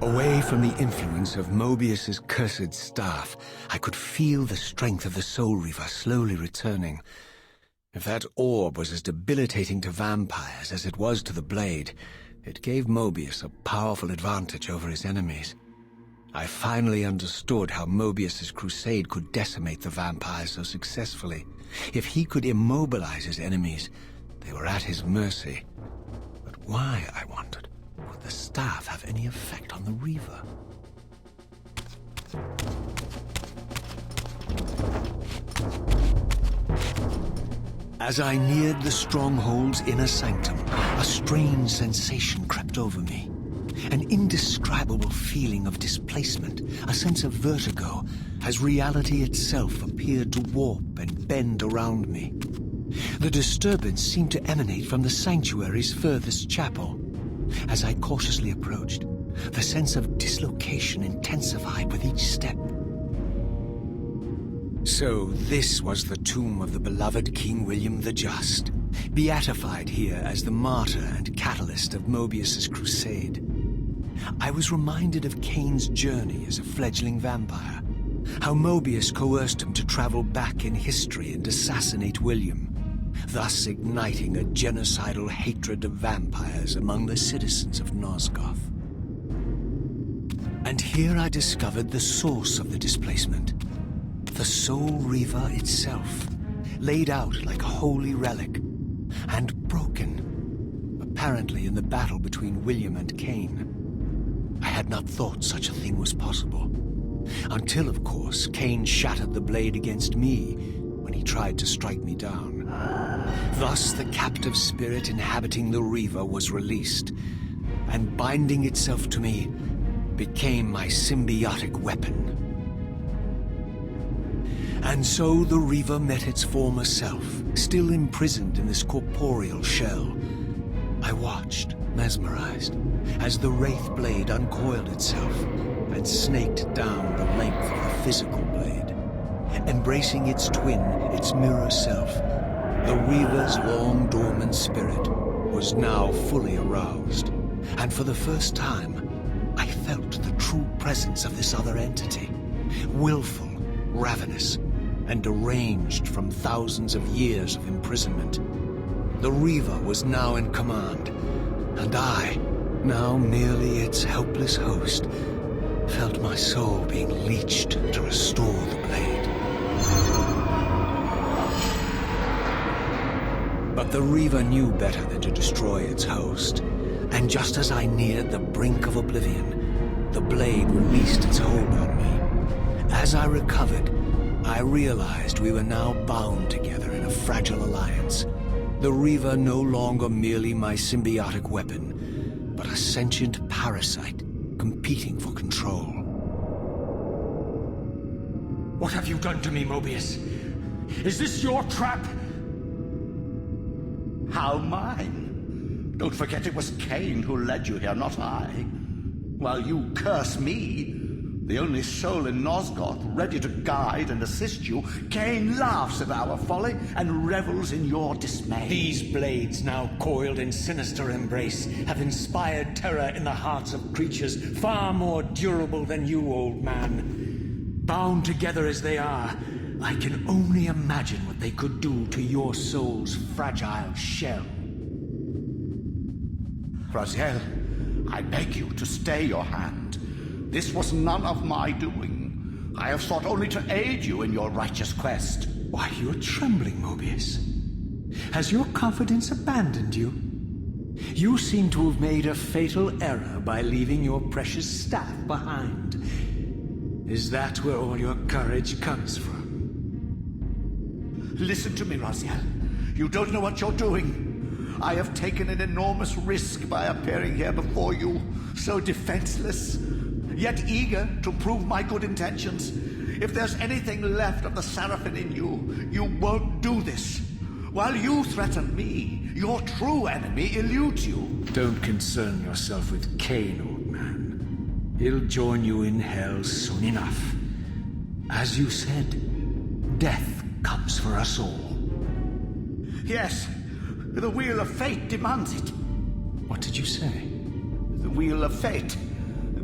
Away from the influence of Mobius's cursed staff, I could feel the strength of the Soul Reaver slowly returning. If that orb was as debilitating to vampires as it was to the blade, it gave Mobius a powerful advantage over his enemies. I finally understood how Mobius's crusade could decimate the vampires so successfully. If he could immobilize his enemies, they were at his mercy. But why, I wondered, would the staff have any effect on the Reaver? As I neared the stronghold's inner sanctum, a strange sensation crept over me. An indescribable feeling of displacement, a sense of vertigo, as reality itself appeared to warp and bend around me. The disturbance seemed to emanate from the sanctuary's furthest chapel. As I cautiously approached, the sense of dislocation intensified with each step. So this was the tomb of the beloved King William the Just, beatified here as the martyr and catalyst of Mobius's crusade. I was reminded of Cain's journey as a fledgling vampire, how Mobius coerced him to travel back in history and assassinate William, thus igniting a genocidal hatred of vampires among the citizens of Nosgoth. And here I discovered the source of the displacement. The Soul Reaver itself, laid out like a holy relic, and broken, apparently in the battle between William and Cain. I had not thought such a thing was possible. Until, of course, Cain shattered the blade against me when he tried to strike me down. Thus, the captive spirit inhabiting the Reaver was released, and binding itself to me became my symbiotic weapon. And so the Reaver met its former self, still imprisoned in this corporeal shell. I watched, mesmerized, as the Wraith blade uncoiled itself and snaked down the length of the physical blade. Embracing its twin, its mirror self, the Reaver's long dormant spirit was now fully aroused. And for the first time, I felt the true presence of this other entity, willful, ravenous, and deranged from thousands of years of imprisonment. The Reaver was now in command, and I, now merely its helpless host, felt my soul being leeched to restore the blade. But the Reaver knew better than to destroy its host, and just as I neared the brink of oblivion, the blade released its hold on me. As I recovered, I realized we were now bound together in a fragile alliance. The Reaver no longer merely my symbiotic weapon, but a sentient parasite competing for control. What have you done to me, Mobius? Is this your trap? How mine? Don't forget it was Cain who led you here, not I. While you curse me, the only soul in Nosgoth ready to guide and assist you, Cain laughs at our folly and revels in your dismay. These blades, now coiled in sinister embrace, have inspired terror in the hearts of creatures far more durable than you, old man. Bound together as they are, I can only imagine what they could do to your soul's fragile shell. Raziel, I beg you to stay your hand. This was none of my doing. I have sought only to aid you in your righteous quest. Why, you're trembling, Mobius. Has your confidence abandoned you? You seem to have made a fatal error by leaving your precious staff behind. Is that where all your courage comes from? Listen to me, Raziel. You don't know what you're doing. I have taken an enormous risk by appearing here before you, so defenseless, yet eager to prove my good intentions. If there's anything left of the Seraphim in you, you won't do this. While you threaten me, your true enemy eludes you. Don't concern yourself with Cain, old man. He'll join you in hell soon enough. As you said, death comes for us all. Yes, the wheel of fate demands it. What did you say? The wheel of fate.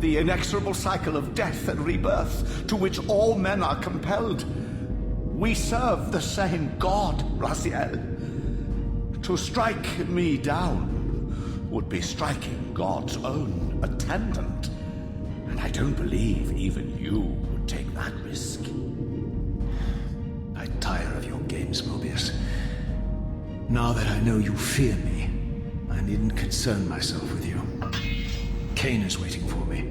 The inexorable cycle of death and rebirth to which all men are compelled. We serve the same God, Raziel. To strike me down would be striking God's own attendant. And I don't believe even you would take that risk. I tire of your games, Mobius. Now that I know you fear me, I needn't concern myself with you. Cain is waiting for me.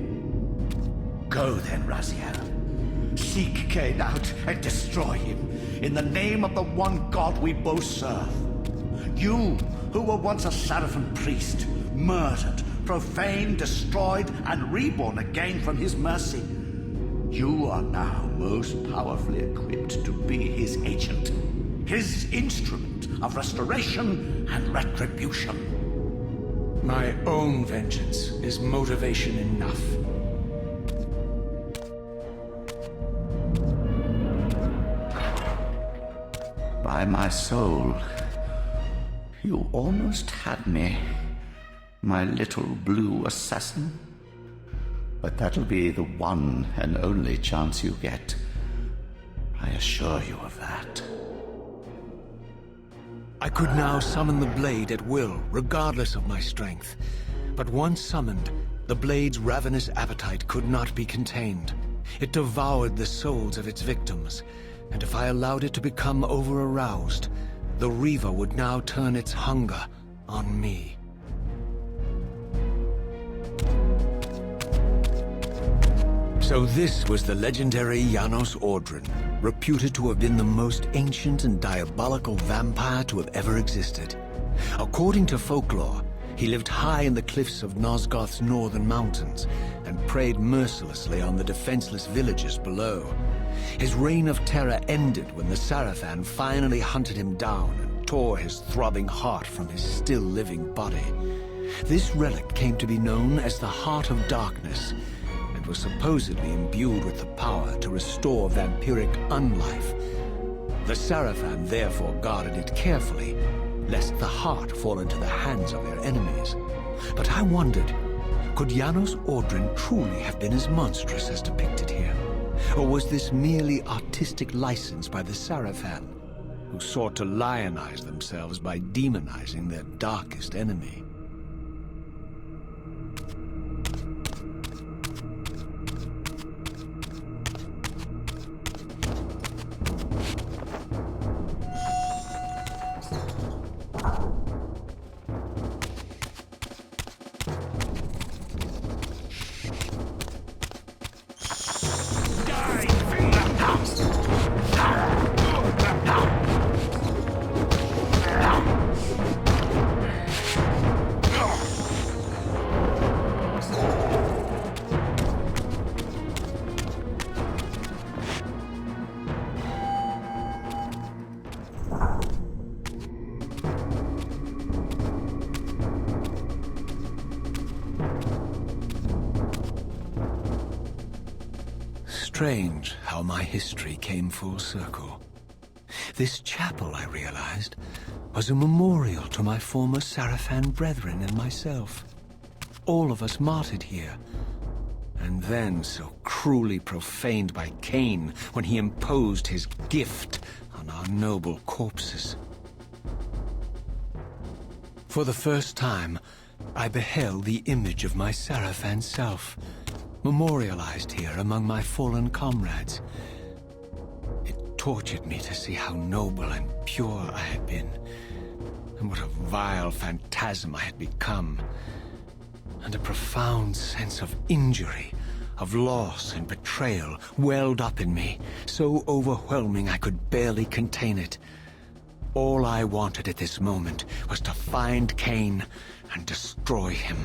Go then, Raziel. Seek Cain out and destroy him in the name of the one God we both serve. You, who were once a Seraphim priest, murdered, profaned, destroyed, and reborn again from his mercy. You are now most powerfully equipped to be his agent, his instrument of restoration and retribution. My own vengeance is motivation enough. By my soul, you almost had me, my little blue assassin. But that'll be the one and only chance you get. I assure you of that. I could now summon the blade at will, regardless of my strength. But once summoned, the blade's ravenous appetite could not be contained. It devoured the souls of its victims, and if I allowed it to become over-aroused, the Reaver would now turn its hunger on me. So this was the legendary Janos Audrin, reputed to have been the most ancient and diabolical vampire to have ever existed. According to folklore, he lived high in the cliffs of Nosgoth's northern mountains and preyed mercilessly on the defenseless villages below. His reign of terror ended when the Sarafan finally hunted him down and tore his throbbing heart from his still-living body. This relic came to be known as the Heart of Darkness, and was supposedly imbued with the power to restore vampiric unlife. The Sarafan therefore guarded it carefully, lest the heart fall into the hands of their enemies. But I wondered, could Janos Audrin truly have been as monstrous as depicted here? Or was this merely artistic license by the Sarafan, who sought to lionize themselves by demonizing their darkest enemy? Strange how my history came full circle. This chapel, I realized, was a memorial to my former Sarafan brethren and myself. All of us martyred here, and then so cruelly profaned by Cain when he imposed his gift on our noble corpses. For the first time, I beheld the image of my Sarafan self, memorialized here among my fallen comrades. It tortured me to see how noble and pure I had been, and what a vile phantasm I had become, and a profound sense of injury, of loss and betrayal welled up in me, so overwhelming I could barely contain it. All I wanted at this moment was to find Cain and destroy him.